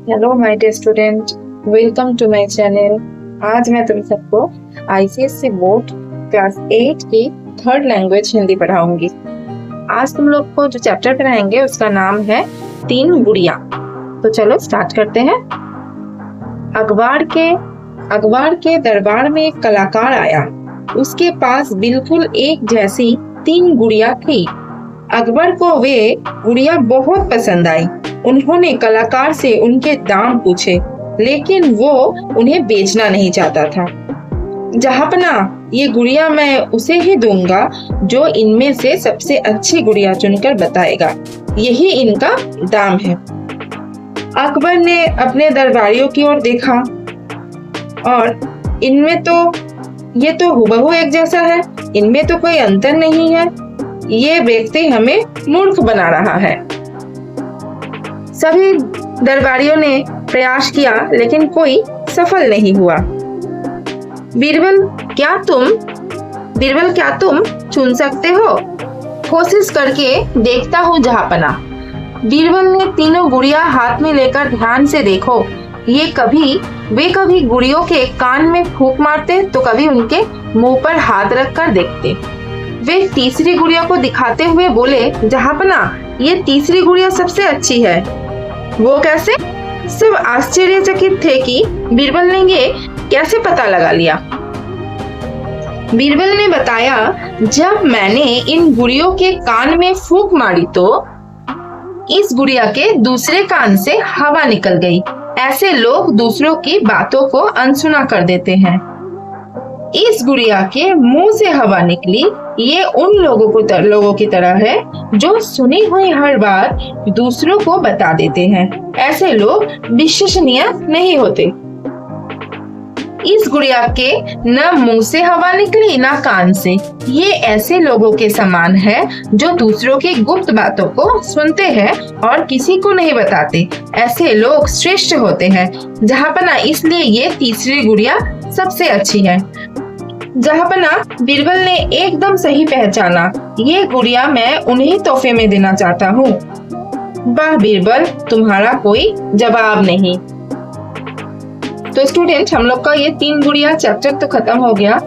Hello my dear student, welcome to my channel. आज मैं तुम सबको आईसीएसई बोर्ड क्लास 8 की थर्ड लैंग्वेज हिंदी पढ़ाऊंगी। आज तुम लोग को जो चैप्टर पढ़ाएंगे उसका नाम है तीन गुड़िया। तो चलो स्टार्ट करते हैं। अखबार के दरबार में एक कलाकार आया। उसके पास बिल्कुल एक जैसी तीन गुड़िया थी। अकबर को वे गुड़िया बहुत पसंद आई। उन्होंने कलाकार से उनके दाम पूछे, लेकिन वो उन्हें बेचना नहीं चाहता था। जहांपना, ये गुड़िया मैं उसे ही दूंगा जो इनमें से सबसे अच्छी गुड़िया चुनकर बताएगा। यही इनका दाम है। अकबर ने अपने दरबारियों की ओर देखा और इनमें तो ये तो हुबहू एक जैसा है, इनमें तो कोई अंतर नहीं है। ये व्यक्ति हमें मूर्ख बना रहा है। सभी दरबारियों ने प्रयास किया, लेकिन कोई सफल नहीं हुआ। बीरबल, क्या तुम चुन सकते हो? कोशिश करके देखता हूँ जहांपना। बीरबल ने तीनों गुड़िया हाथ में लेकर ध्यान से देखो। वे कभी गुड़ियों के कान में फूंक मारते तो कभी उनके मुंह पर हाथ रखकर देखते। वे तीसरी गुड़िया को दिखाते हुए बोले, जहांपना, ये तीसरी गुड़िया सबसे अच्छी है। वो कैसे? सब आश्चर्यचकित थे कि बीरबल ने ये कैसे पता लगा लिया। बीरबल ने बताया, जब मैंने इन गुड़ियों के कान में फूंक मारी तो इस गुड़िया के दूसरे कान से हवा निकल गई। ऐसे लोग दूसरों की बातों को अनसुना कर देते हैं। इस गुड़िया के मुंह से हवा निकली। ये उन लोगों की तरह है जो सुनी हुई हर बात दूसरों को बता देते हैं। ऐसे लोग विश्वसनीय नहीं होते। इस गुड़िया के न मुंह से हवा निकली न कान से। ये ऐसे लोगों के समान है जो दूसरों की गुप्त बातों को सुनते हैं और किसी को नहीं बताते। ऐसे लोग श्रेष्ठ होते हैं। जहांपना, इसलिए ये तीसरी गुड़िया सबसे अच्छी है। जहांपना, बीरबल ने एकदम सही पहचाना। ये गुड़िया मैं उन्हें तोहफे में देना चाहता हूँ। वाह बीरबल, तुम्हारा कोई जवाब नहीं। तो स्टूडेंट, हम लोग का ये तीन गुड़िया चैप्टर तो खत्म हो गया,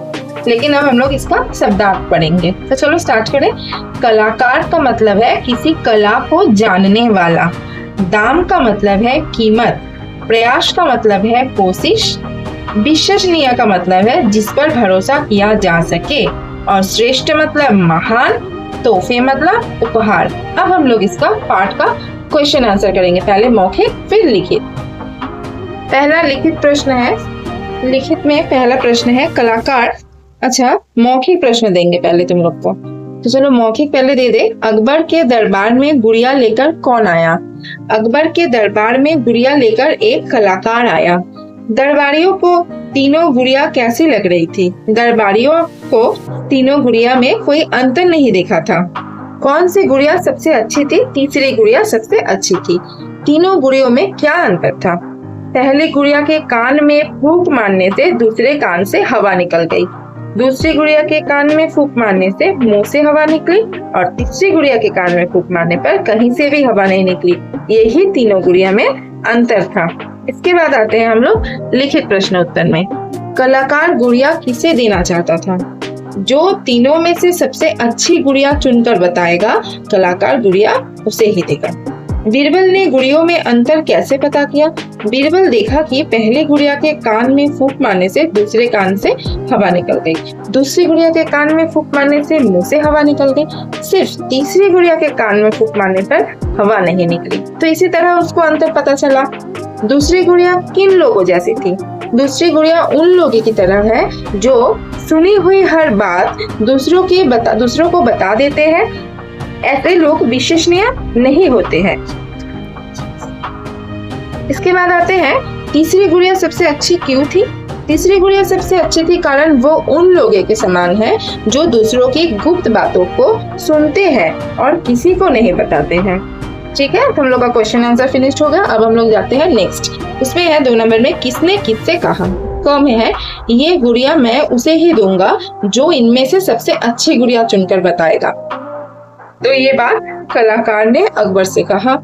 लेकिन अब हम लोग इसका शब्दार्थ पढ़ेंगे। तो चलो स्टार्ट करें। कलाकार का मतलब है किसी कला को जानने वाला। दाम का मतलब है कीमत। प्रयास का मतलब है कोशिश। विश्वसनीय का मतलब है जिस पर भरोसा किया जा सके। और श्रेष्ठ मतलब महान। तोहफे मतलब उपहार। अब हम लोग इसका पाठ का क्वेश्चन आंसर करेंगे। पहले मौखिक फिर लिखित। पहला लिखित प्रश्न है। लिखित में पहला प्रश्न है कलाकार। अच्छा, मौखिक प्रश्न देंगे पहले तुम लोग को। तो चलो मौखिक पहले दे दे। अकबर के दरबार में गुड़िया लेकर कौन आया? अकबर के दरबार में गुड़िया लेकर एक कलाकार आया। दरबारियों को तीनों गुड़िया कैसी लग रही थी? दरबारियों को तीनों गुड़िया में कोई अंतर नहीं देखा था। कौन सी गुड़िया सबसे अच्छी थी? तीसरी गुड़िया सबसे अच्छी थी। तीनों गुड़ियों में क्या अंतर था? पहली गुड़िया के कान में फूंक मारने से दूसरे कान से हवा निकल गई। दूसरी गुड़िया के कान में फूंक मारने से मुंह से हवा निकली और तीसरी गुड़िया के कान में फूंक मारने पर कहीं से भी हवा नहीं निकली। यही तीनों गुड़िया में अंतर था। इसके बाद आते हैं हम लोग लिखित प्रश्न उत्तर में। कलाकार गुड़िया किसे देना चाहता था? जो तीनों में से सबसे अच्छी गुड़िया चुनकर बताएगा, कलाकार गुड़िया उसे ही देगा। बीरबल ने गुड़ियों में अंतर कैसे पता किया? बीरबल देखा कि पहली गुड़िया के कान में फूंक मारने से दूसरे कान से हवा निकल गई। दूसरी गुड़िया के कान में फूंक मारने से मुंह से हवा निकल गई। सिर्फ तीसरी गुड़िया के कान में फूंक मारने पर हवा नहीं निकली। तो इसी तरह उसको अंतर पता चला। दूसरी गुड़िया किन लोगों जैसी थी? दूसरी गुड़िया उन लोगों की तरह है जो सुनी हुई हर बात दूसरों को बता देते हैं। ऐसे लोग विश्वसनीय नहीं होते हैं। इसके बाद आते हैं तीसरी गुड़िया सबसे अच्छी क्यों थी? तीसरी गुड़िया सबसे अच्छी थी कारण वो उन लोगों के समान है जो दूसरों की गुप्त बातों को सुनते हैं और किसी को नहीं बताते हैं। ठीक है, तो हम लोग का क्वेश्चन आंसर फिनिश्ड होगा। अब हम लोग जाते हैं नेक्स्ट। इसमें है 2 नंबर में किसने किससे कहा। कम है, ये गुड़िया मैं उसे ही दूंगा जो इनमें से सबसे अच्छी गुड़िया चुनकर बताएगा। तो ये बात कलाकार ने अकबर से कहा।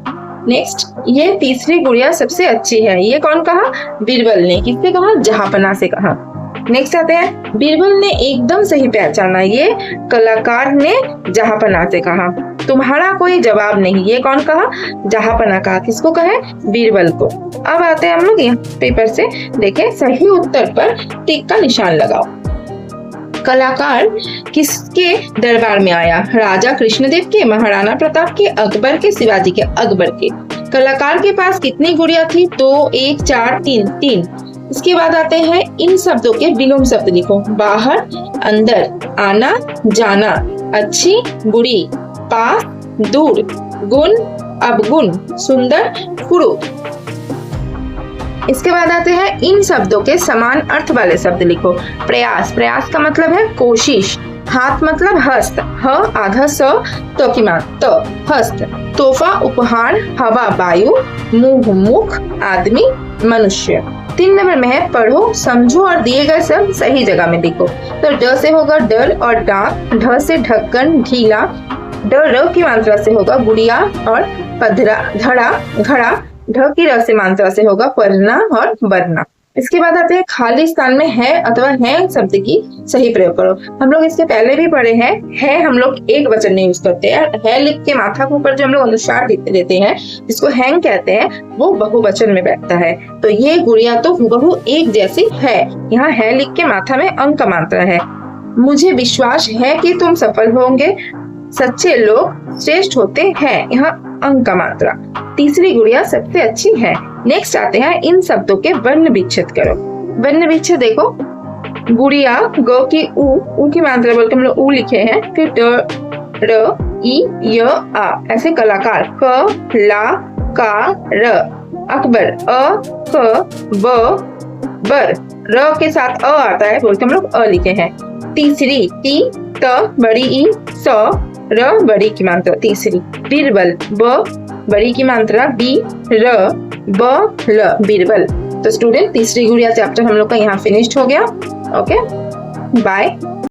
नेक्स्ट, ये तीसरी गुड़िया सबसे अच्छी है, ये कौन कहा? बीरबल ने। किससे कहा? जहांपना से कहा। नेक्स्ट आते हैं, बीरबल ने एकदम सही पहचाना, ये कलाकार ने जहांपना से कहा। तुम्हारा कोई जवाब नहीं, ये कौन कहा? जहांपना कहा। किसको कहे? बीरबल को। अब आते हैं हम लोग यहाँ पेपर से, देखें सही उत्तर पर टिक का निशान लगाओ। कलाकार किसके दरबार में आया? राजा कृष्णदेव के, महाराणा प्रताप के, अकबर के, शिवाजी के? अकबर के। कलाकार के पास कितनी गुड़िया थी? 2, 1, 4, 3, 3। इसके बाद आते हैं, इन शब्दों के विलोम शब्द लिखो। बाहर, अंदर, आना, जाना, अच्छी, बुरी, पास, दूर, गुण, अवगुण, सुंदर, कुरूप। इसके बाद आते हैं, इन शब्दों के समान अर्थ वाले शब्द लिखो। प्रयास, प्रयास का मतलब है कोशिश। हाथ मतलब हस्त, ह आधा स, तो की मान तो, हस्त। तोहफा, उपहार। हवा, वायु। मुंह, मुख। आदमी, मनुष्य। 3 नंबर में है, पढ़ो, समझो और दिए गए सब सही जगह में लिखो। तो ड से होगा डर और डाक, ढ से ढक्कन, ढीला, र की मात्रा से होगा गुड़िया और पधरा, धड़ा, घड़ा, ढ की र से मात्रा से होगा पढ़ना और बढ़ना। इसके बाद आते हैं, खाली स्थान में है अथवा है शब्द की सही प्रयोग करो। हम लोग इसके पहले भी पढ़े हैं, है हम लोग एक वचन में यूज करते हैं। है लिख के माथा के ऊपर जो हम लोग अनुस्वार देते हैं, जिसको हैंग कहते हैं, वो बहुवचन में बैठता है। तो ये गुड़िया तो हुबहू एक जैसी है। यहाँ है लिख के माथा में अंक का मात्रा है। मुझे विश्वास है कि तुम सफल होंगे, सच्चे लोग श्रेष्ठ होते हैं, यहाँ अंक का मात्रा। तीसरी गुड़िया सबसे अच्छी है। नेक्स्ट आते हैं, इन शब्दों के वर्ण विच्छेद करो। वर्ण विच्छेद देखो, गुड़िया, ग की उ की मात्रा बोल के हम लोग उ लिखे हैं, फिर ड, र, ई, य, आ। ऐसे कलाकार, क, ला, का, र। अकबर, अ, क, ब, बर। र के साथ अ आता है बोल के हम लोग अ लिखे हैं। तीसरी, ती, त, बड़ी ई, स, र, बड़ी की मात्रा तीसरी। बीरबल, ब, बड़ी की मात्रा बी, र, ब, ल, बीरबल। तो स्टूडेंट, तीसरी गुड़िया चैप्टर हम लोग का यहाँ फिनिश्ड हो गया। Okay, bye.